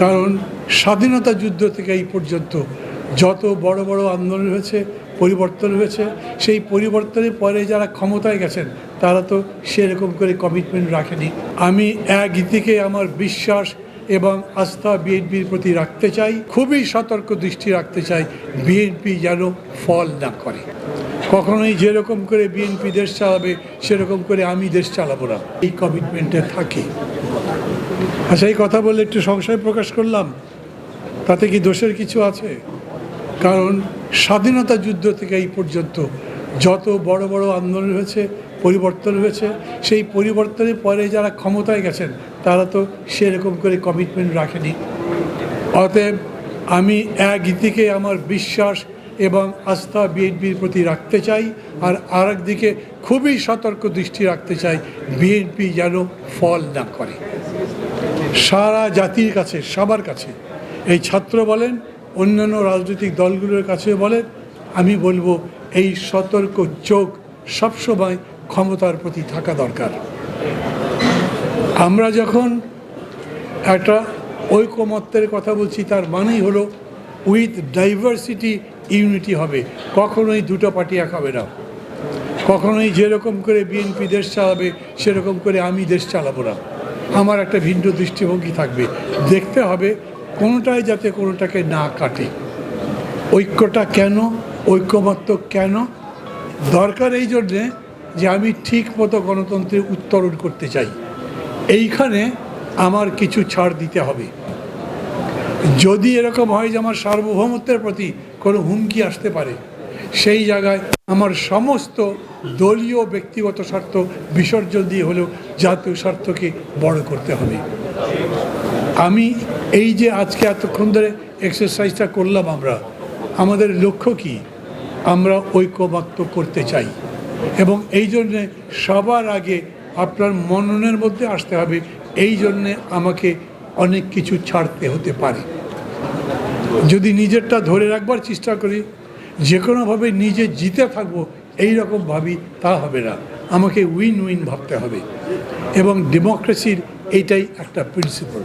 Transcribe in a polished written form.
কারণ স্বাধীনতা যুদ্ধ থেকে এই পর্যন্ত যত বড় বড় আন্দোলন হয়েছে, পরিবর্তন হয়েছে, সেই পরিবর্তনের পরে যারা ক্ষমতায় গেছেন তারা তো সেরকম করে কমিটমেন্ট রাখেনি। আমি একদিকে আমার বিশ্বাস এবং আস্থা বিএনপির প্রতি রাখতে চাই, খুবই সতর্ক দৃষ্টি রাখতে চাই বিএনপি যেন ফল না করে। কখনোই যেরকম করে বিএনপি দেশ চালাবে সেরকম করে আমি দেশ চালাবো না, এই কমিটমেন্টে থাকি। আচ্ছা, এই কথা বলে একটু সংশয় প্রকাশ করলাম, তাতে কি দোষের কিছু আছে? কারণ স্বাধীনতা যুদ্ধ থেকে এই পর্যন্ত যত বড় বড় আন্দোলন হয়েছে, পরিবর্তন হয়েছে, সেই পরিবর্তনের পরে যারা ক্ষমতায় গেছেন তারা তো সেরকম করে কমিটমেন্ট রাখেনি। অতএব আমি একদিকে আমার বিশ্বাস এবং আস্থা বিএনপির প্রতি রাখতে চাই, আর আরেকদিকে খুবই সতর্ক দৃষ্টি রাখতে চাই বিএনপি যেন ফল না করে। সারা জাতির কাছে, সবার কাছে, এই ছাত্র বলেন, অন্যান্য রাজনৈতিক দলগুলোর কাছেও বলেন, আমি বলবো এই সতর্ক চোখ সবসময় ক্ষমতার প্রতি থাকা দরকার। আমরা যখন একটা ঐকমত্যের কথা বলছি, তার মানেই হলো উইথ ডাইভার্সিটি ইউনিটি হবে, কখনোই দুটো পার্টি এক হবে না। কখনোই যেরকম করে বিএনপি দেশ চালাবে সেরকম করে আমি দেশ চালাবো না। আমার একটা ভিন্ন দৃষ্টিভঙ্গি থাকবে। দেখতে হবে কোনোটাই যাতে কোনোটাকে না কাটে। ঐক্যটা কেন, ঐক্যমত্য কেন দরকার? এই জন্যে যে আমি ঠিক মতো গণতন্ত্রের উত্তরণ করতে চাই। এইখানে আমার কিছু ছাড় দিতে হবে। যদি এরকম হয় যে আমার সার্বভৌমত্বের প্রতি কোনো হুমকি আসতে পারে, সেই জায়গায় আমার সমস্ত দলীয় ব্যক্তিগত স্বার্থ বিসর্জন দিয়ে হলেও জাতীয় স্বার্থকে বড় করতে হবে। আমি এই যে আজকে এতক্ষণ ধরে এক্সারসাইজটা করলাম, আমাদের লক্ষ্য কি? আমরা ঐক্যমত্য করতে চাই, এবং এই জন্যে সবার আগে আপনার মননের মধ্যে আসতে হবে, এই জন্যে আমাকে অনেক কিছু ছাড়তে হতে পারে। যদি নিজেরটা ধরে রাখবার চেষ্টা করি, যে কোনোভাবে নিজে জিতে থাকবো এই রকম ভাবি, তা হবে না। আমাকে উইন উইন ভাবতে হবে, এবং ডেমোক্রেসির এইটাই একটা প্রিন্সিপাল।